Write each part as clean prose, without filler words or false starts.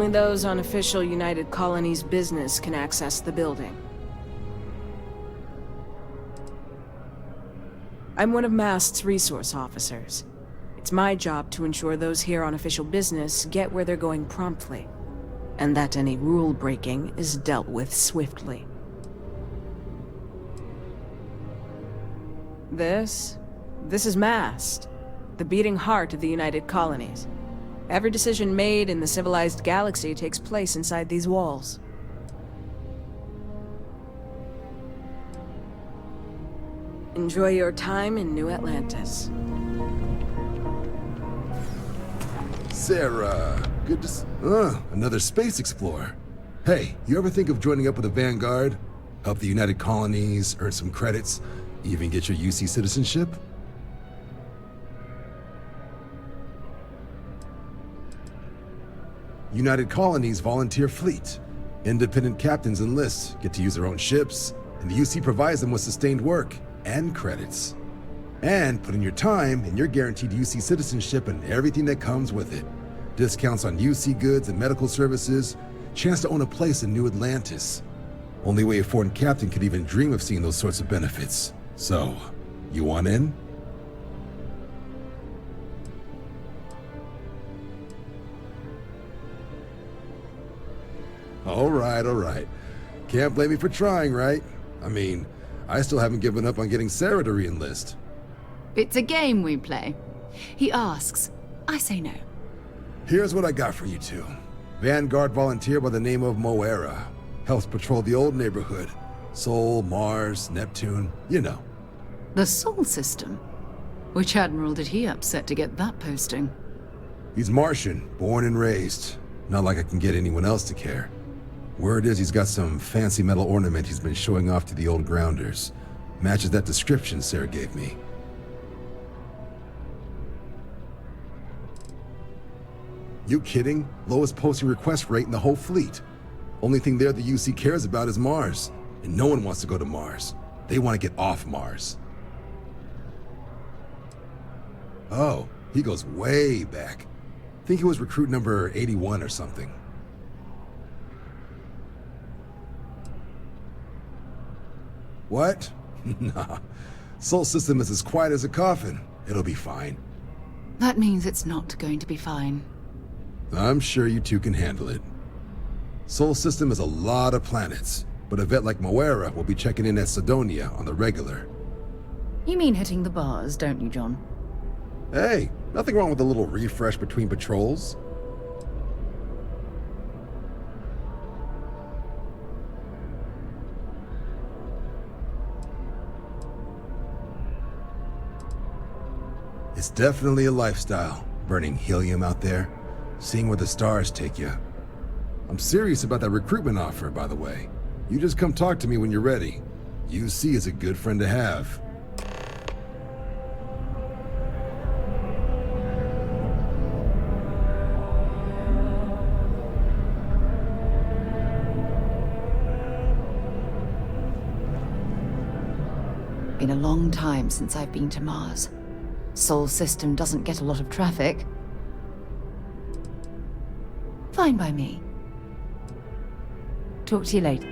Only those on official United Colonies business can access the building. I'm one of MAST's resource officers. It's my job to ensure those here on official business get where they're going promptly, and that any rule breaking is dealt with swiftly. This is MAST, the beating heart of the United Colonies. Every decision made in the civilized galaxy takes place inside these walls. Enjoy your time in New Atlantis. Sarah, good to another space explorer. Hey, you ever think of joining up with the Vanguard? Help the United Colonies, earn some credits, even get your UC citizenship? United Colonies Volunteer Fleet. Independent captains enlist, get to use their own ships, and the UC provides them with sustained work and credits. And put in your time, and you're guaranteed UC citizenship and everything that comes with it. Discounts on UC goods and medical services, chance to own a place in New Atlantis. Only way a foreign captain could even dream of seeing those sorts of benefits. So, you want in? All right. Can't blame me for trying, right? I mean, I still haven't given up on getting Sarah to re-enlist. It's a game we play. He asks, I say no. Here's what I got for you two. Vanguard volunteer by the name of Moira. Helps patrol the old neighborhood. Sol, Mars, Neptune, you know. The Sol system? Which admiral did he upset to get that posting? He's Martian, born and raised. Not like I can get anyone else to care. Word is he's got some fancy metal ornament he's been showing off to the old grounders. Matches that description Sarah gave me. You kidding? Lowest posting request rate in the whole fleet. Only thing there the UC cares about is Mars. And no one wants to go to Mars. They want to get off Mars. Oh, he goes way back. Think he was recruit number 81 or something. What? Nah. Sol system is as quiet as a coffin. It'll be fine. That means it's not going to be fine. I'm sure you two can handle it. Sol system is a lot of planets, but a vet like Moira will be checking in at Sidonia on the regular. You mean hitting the bars, don't you, John? Hey, nothing wrong with a little refresh between patrols. It's definitely a lifestyle, burning helium out there, seeing where the stars take you. I'm serious about that recruitment offer, by the way. You just come talk to me when you're ready. UC is a good friend to have. Been a long time since I've been to Mars. Sol system doesn't get a lot of traffic. Fine by me. Talk to you later.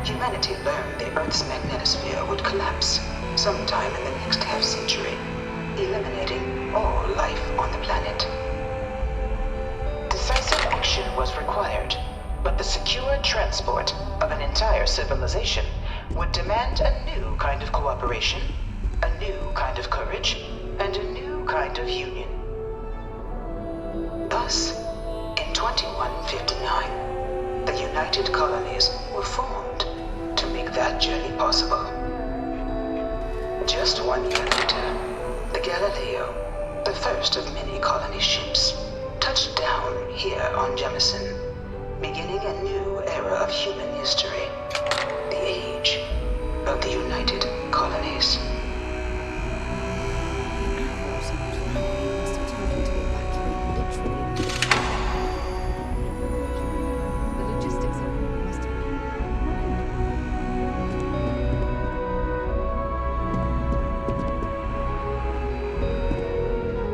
Humanity learned the Earth's magnetosphere would collapse sometime in the next half-century, eliminating all life on the planet. Decisive action was required, but the secure transport of an entire civilization would demand a new kind of cooperation, a new kind of courage, and a new kind of union. Thus, in 2159, the United Colonies were formed to make that journey possible. Just 1 year later, the Galileo, the first of many colony ships, touched down here on Jemison, beginning a new era of human history, the age of the United Colonies.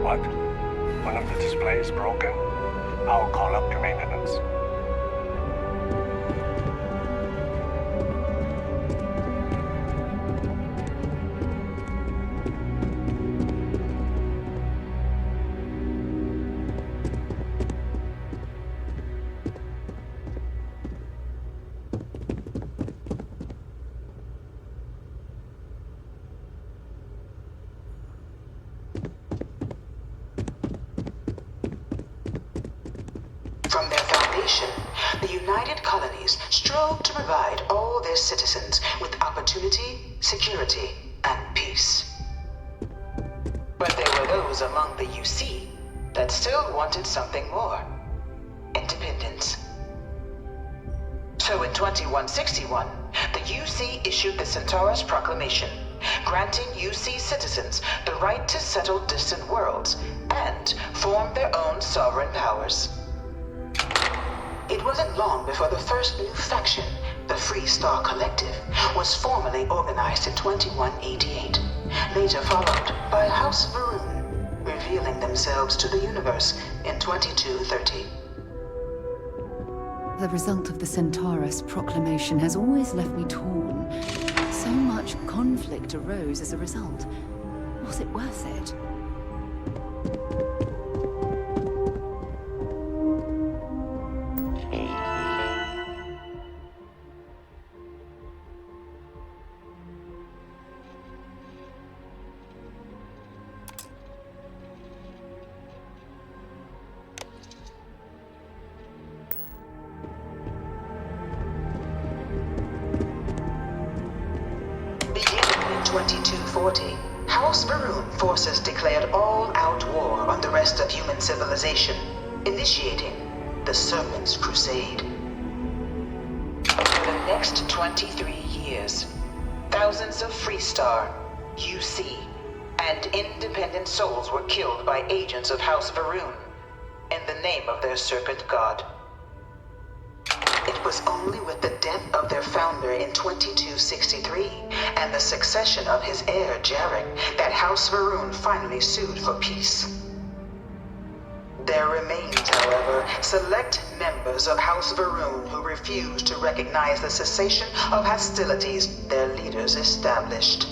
What? One of the displays broken? I'll call up your maintenance. From their foundation, the United Colonies strove to provide all their citizens with opportunity, security, and peace. But there were those among the UC that still wanted something more: independence. So in 2161, the UC issued the Centaurus Proclamation, granting UC citizens the right to settle distant worlds and form their own sovereign powers. It wasn't long before the first new faction, the Free Star Collective, was formally organized in 2188, later followed by House Varun, revealing themselves to the universe in 2230. The result of the Centaurus Proclamation has always left me torn. So much conflict arose as a result. Was it worth it? Beginning in 2240, House Varun forces declared all-out war on the rest of human civilization, initiating the Serpent's Crusade. Over the next 23 years, thousands of Freestar, UC, and independent souls were killed by agents of House Varun in the name of their serpent god. It was only with the death of their founder in 2263 and the succession of his heir Jarek that House Varun finally sued for peace. There remained, however, select members of House Varun who refused to recognize the cessation of hostilities their leaders established.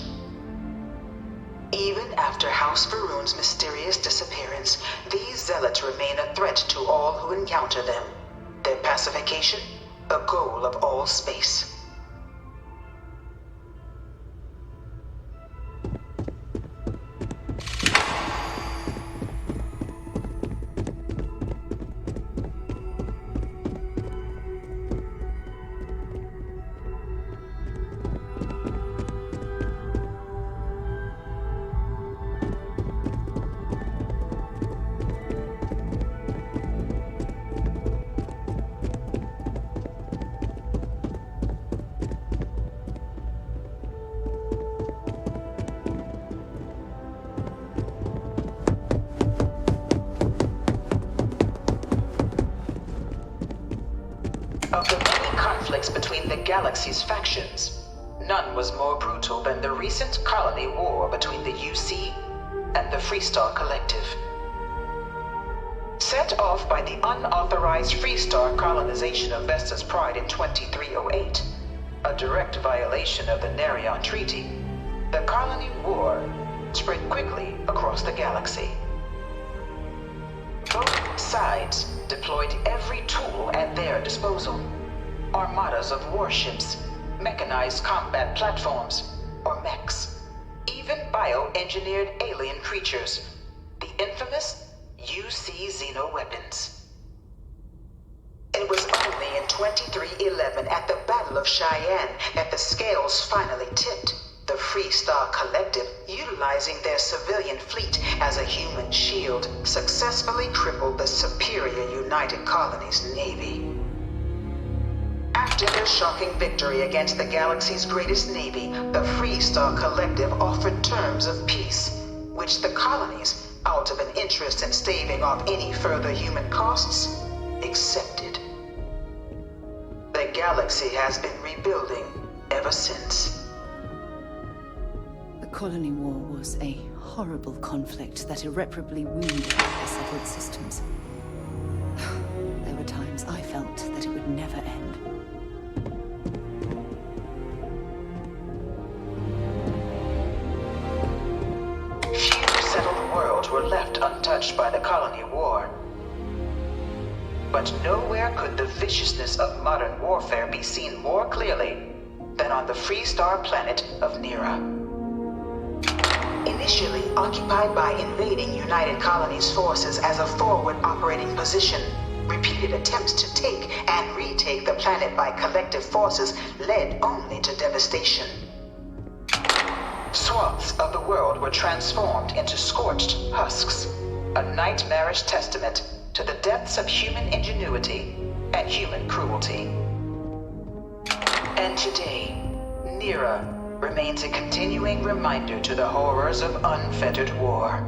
Even after House Varun's mysterious disappearance, these zealots remain a threat to all who encounter them. Their pacification, a goal of all space. Of the many conflicts between the galaxy's factions, none was more brutal than the recent colony war between the UC and the Freestar Collective. Set off by the unauthorized Freestar colonization of Vesta's Pride in 2308, a direct violation of the Nerion Treaty, the colony war spread quickly across the galaxy. Both sides deployed every tool at their disposal. Armadas of warships, mechanized combat platforms, or mechs, even bioengineered alien creatures, the infamous UC xeno-weapons. It was only in 2311 at the Battle of Cheyenne that the scales finally tipped. The Freestar Collective, utilizing their civilian fleet as a human shield, successfully crippled the superior United Colonies Navy. After their shocking victory against the galaxy's greatest navy, the Freestar Collective offered terms of peace, which the colonies, out of an interest in staving off any further human costs, accepted. The galaxy has been rebuilding ever since. The Colony War was a horrible conflict that irreparably wounded the settled systems. There were times I felt that it would never end. Few settled worlds were left untouched by the Colony War. But nowhere could the viciousness of modern warfare be seen more clearly than on the Freestar planet of Nira. Initially occupied by invading United Colonies forces as a forward operating position, repeated attempts to take and retake the planet by collective forces led only to devastation. Swaths of the world were transformed into scorched husks, a nightmarish testament to the depths of human ingenuity and human cruelty. And today, Nira remains a continuing reminder to the horrors of unfettered war.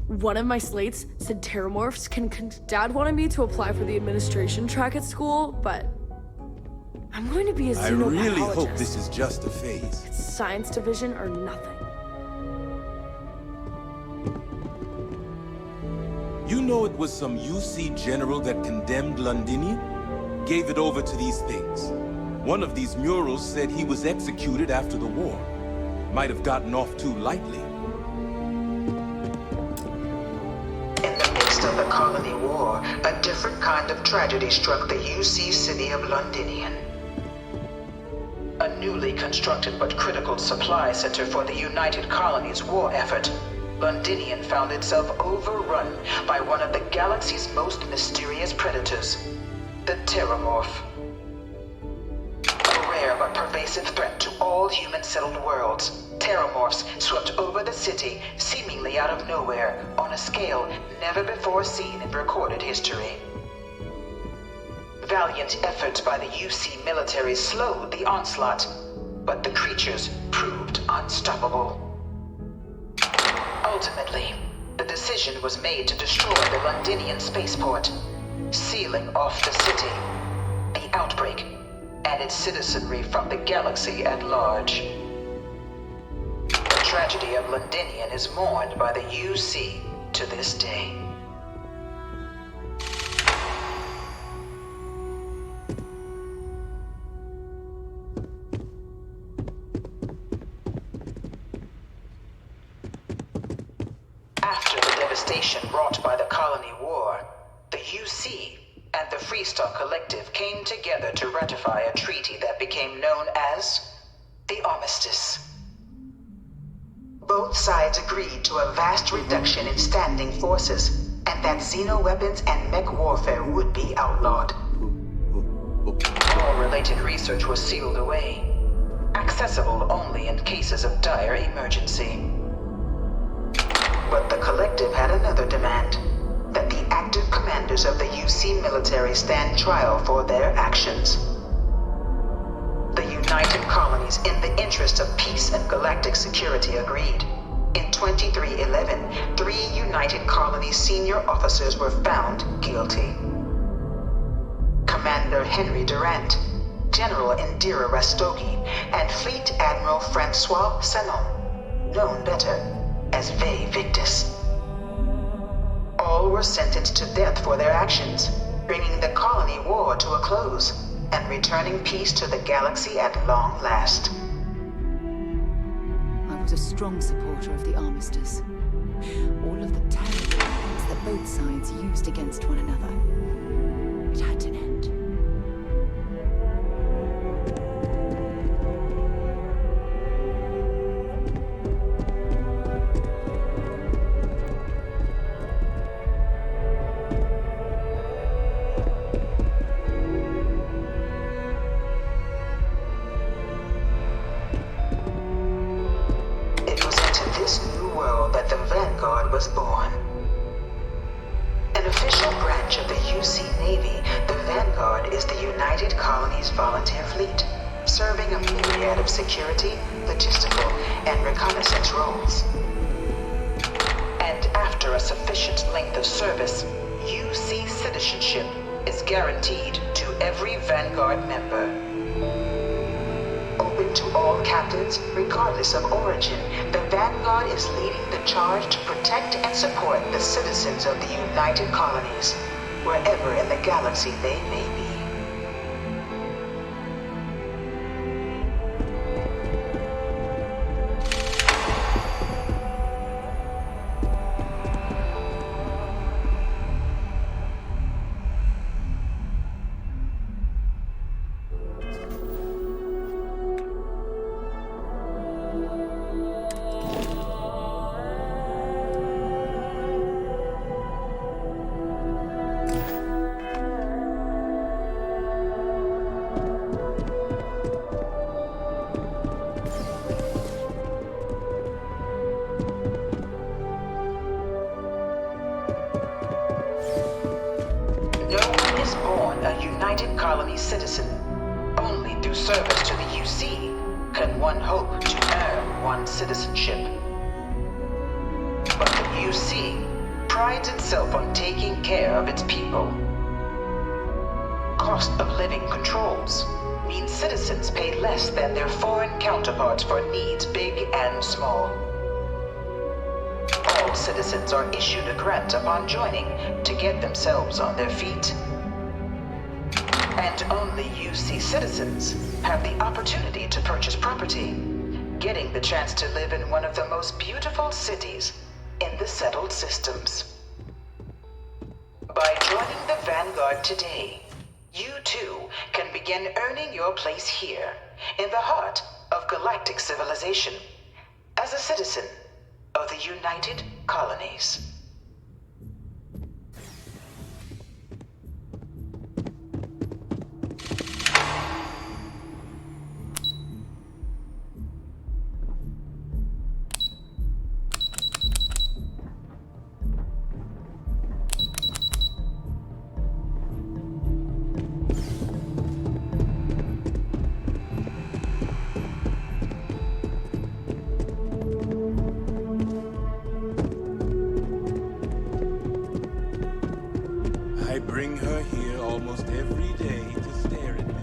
One of my slates said terramorphs Dad wanted me to apply for the administration track at school, but I'm going to be a xenobiologist. I really hope this is just a phase. It's science division or nothing. You know it was some UC general that condemned Londinium? Gave it over to these things. One of these murals said he was executed after the war. Might have gotten off too lightly. In the midst of the Colony War, a different kind of tragedy struck the UC city of Londinium. A newly constructed but critical supply center for the United Colonies' war effort, Londinium found itself overrun by one of the galaxy's most mysterious predators, the Terramorph. A rare but pervasive threat to all human-settled worlds, Terramorphs swept over the city, seemingly out of nowhere, on a scale never before seen in recorded history. Valiant efforts by the UC military slowed the onslaught, but the creatures proved unstoppable. Ultimately, the decision was made to destroy the Londinian spaceport, sealing off the city, the outbreak, and its citizenry from the galaxy at large. The tragedy of Londinium is mourned by the UC to this day. After the devastation wrought by the Colony War, the UC and the Freestar Collective came together to ratify a treaty that became known as the Armistice. Both sides agreed to a vast reduction in standing forces, and that xeno-weapons and mech warfare would be outlawed. All related research was sealed away, accessible only in cases of dire emergency. But the Collective had another demand, that the active commanders of the UC military stand trial for their actions. The United Colonies, in the interest of peace and galactic security, agreed. In 2311, 3 United Colonies senior officers were found guilty. Commander Henry Durant, General Indira Rastogi, and Fleet Admiral Francois Sanon, known better as Ve Victus. All were sentenced to death for their actions, bringing the Colony War to a close and returning peace to the galaxy at long last. was a strong supporter of the armistice. All of the terrible weapons that both sides used against one another. It had to end. It was into this new world that the Vanguard was born. An official branch of the UC Navy, the Vanguard is the United Colonies Volunteer Fleet, serving a myriad of security, logistical, and reconnaissance roles. And after a sufficient length of service, UC citizenship is guaranteed to every Vanguard member. Open to all captains, regardless of origin, the Vanguard is leading the charge to protect and support the citizens of the United Colonies, wherever in the galaxy they may be. United Colony citizen. Only through service to the UC can one hope to earn one's citizenship. But the UC prides itself on taking care of its people. Cost of living controls mean citizens pay less than their foreign counterparts for needs big and small. All citizens are issued a grant upon joining to get themselves on their feet. And only UC citizens have the opportunity to purchase property, getting the chance to live in one of the most beautiful cities in the settled systems. By joining the Vanguard today, you too can begin earning your place here, in the heart of galactic civilization, as a citizen of the United Colonies. I bring her here almost every day to stare at me.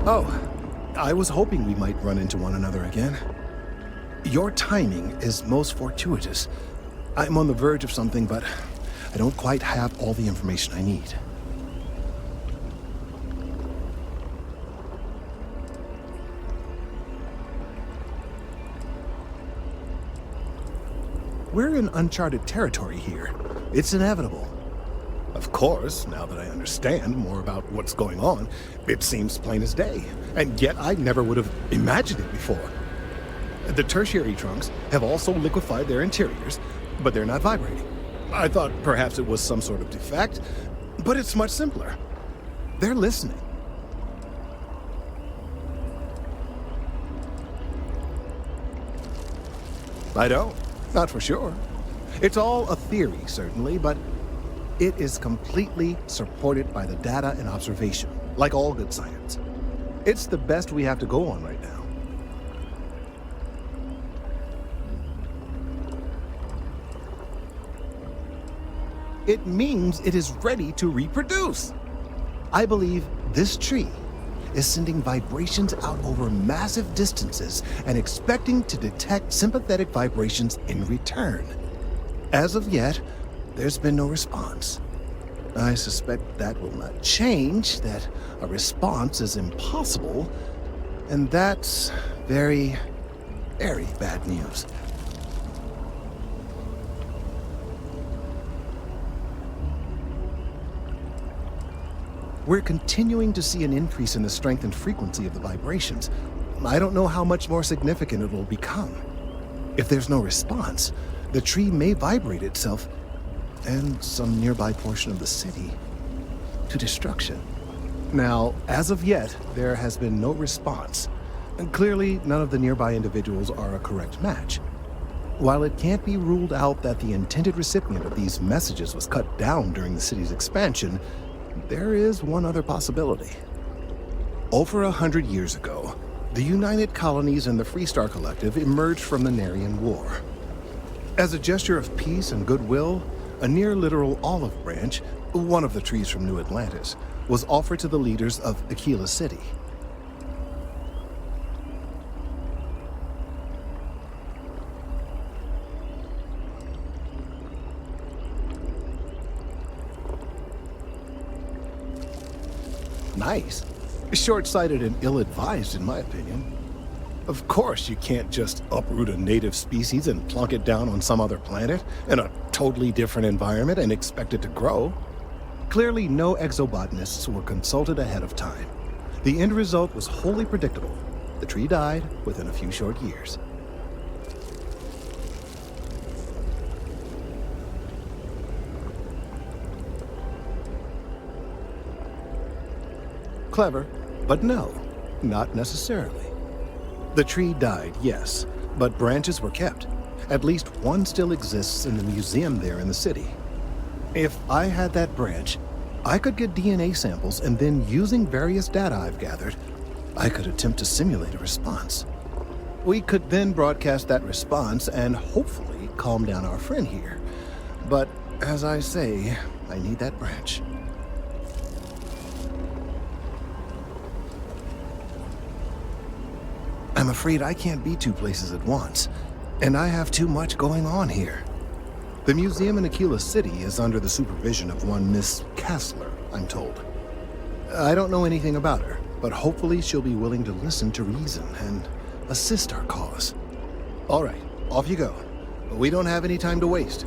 Oh, I was hoping we might run into one another again. Your timing is most fortuitous. I'm on the verge of something, but I don't quite have all the information I need. We're in uncharted territory here. It's inevitable. Of course, now that I understand more about what's going on, it seems plain as day. And yet I never would have imagined it before. The tertiary trunks have also liquefied their interiors, but they're not vibrating. I thought perhaps it was some sort of defect, but it's much simpler. They're listening. I don't. Not for sure. It's all a theory, certainly, but it is completely supported by the data and observation, like all good science. It's the best we have to go on right now. It means it is ready to reproduce. I believe this tree is sending vibrations out over massive distances and expecting to detect sympathetic vibrations in return. As of yet, there's been no response. I suspect that will not change, that a response is impossible, and that's very, very bad news. We're continuing to see an increase in the strength and frequency of the vibrations. I don't know how much more significant it will become. If there's no response, the tree may vibrate itself and some nearby portion of the city to destruction. Now, as of yet, there has been no response. And clearly, none of the nearby individuals are a correct match. While it can't be ruled out that the intended recipient of these messages was cut down during the city's expansion, there is one other possibility. Over 100 years ago, the United Colonies and the Freestar Collective emerged from the Narian War. As a gesture of peace and goodwill, a near-literal olive branch, one of the trees from New Atlantis, was offered to the leaders of Aquila City. Nice. Short-sighted and ill-advised, in my opinion. Of course, you can't just uproot a native species and plunk it down on some other planet in a totally different environment and expect it to grow. Clearly, no exobotanists were consulted ahead of time. The end result was wholly predictable. The tree died within a few short years. Clever, but no, not necessarily. The tree died, yes, but branches were kept. At least one still exists in the museum there in the city. If I had that branch, I could get DNA samples, and then using various data I've gathered, I could attempt to simulate a response. We could then broadcast that response and hopefully calm down our friend here. But as I say, I need that branch. I'm afraid I can't be two places at once, and I have too much going on here. The museum in Aquila City is under the supervision of one Miss Kassler, I'm told. I don't know anything about her, but hopefully she'll be willing to listen to reason and assist our cause. All right, off you go. We don't have any time to waste.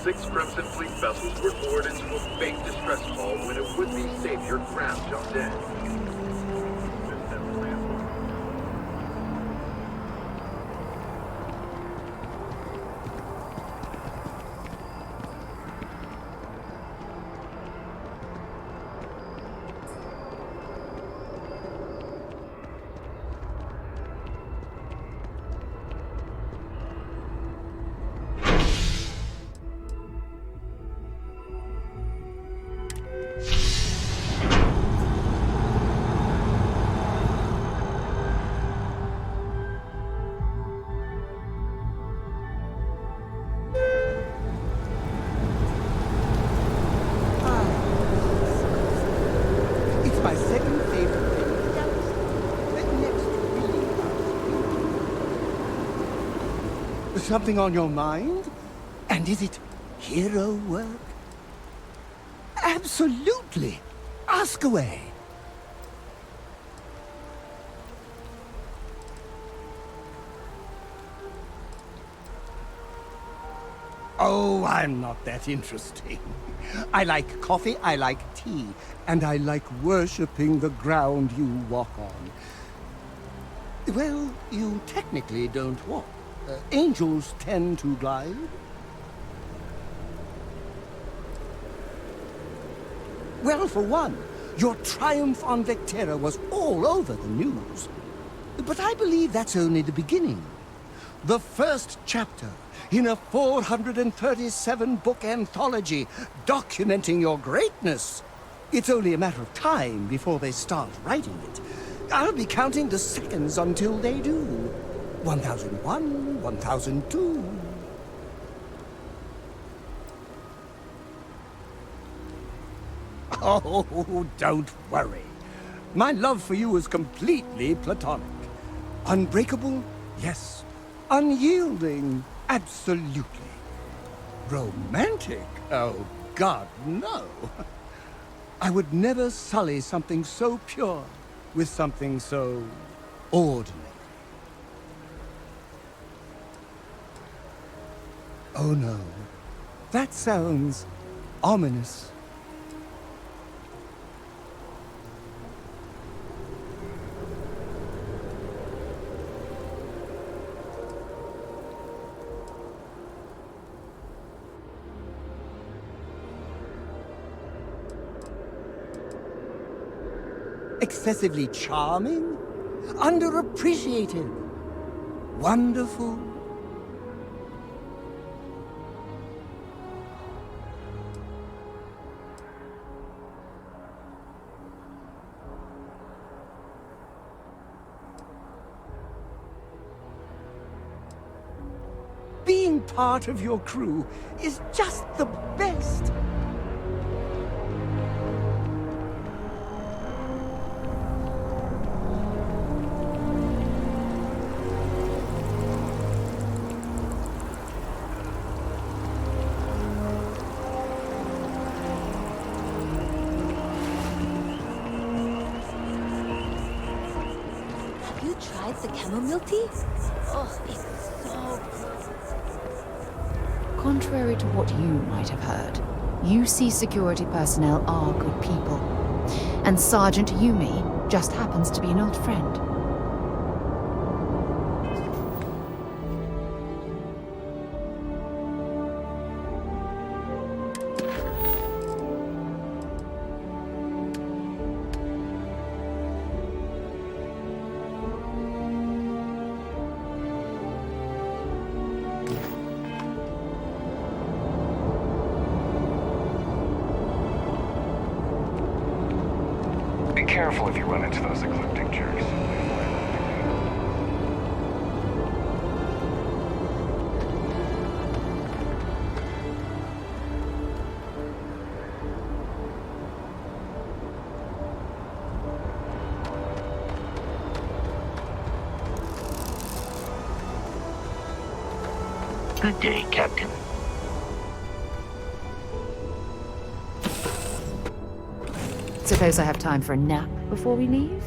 Six Crimson Fleet vessels were lured into a fake distress call when a would-be savior ground jumped in. something on your mind? And is it hero work? Absolutely! Ask away! Oh, I'm not that interesting. I like coffee, I like tea, and I like worshipping the ground you walk on. Well, you technically don't walk. Angels tend to glide. Well, for one, your triumph on Vectera was all over the news. But I believe that's only the beginning. The first chapter in a 437-book anthology documenting your greatness. It's only a matter of time before they start writing it. I'll be counting the seconds until they do. 1001, 1002... Oh, don't worry. My love for you is completely platonic. Unbreakable? Yes. Unyielding? Absolutely. Romantic? Oh, God, no. I would never sully something so pure with something so ordinary. Oh, no. That sounds ominous. Excessively charming? Underappreciated? Wonderful? Being part of your crew is just the best. Have you tried the chamomile tea? Oh, it's so good. Contrary to what you might have heard, UC security personnel are good people. And Sergeant Yumi just happens to be an old friend. Be careful if you run into those ecliptic jerks. Good day, Captain. Suppose I have time for a nap before we leave?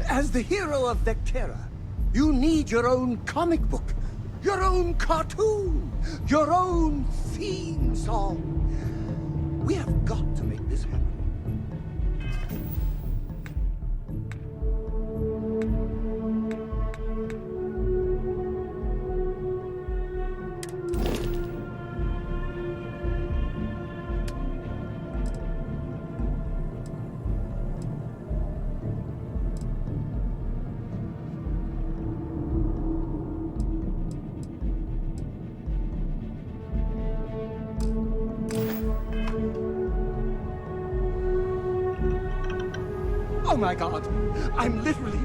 As the hero of Vectera, you need your own comic book. Your own cartoon! Your own theme song! We have got to make this happen. Oh my God, I'm literally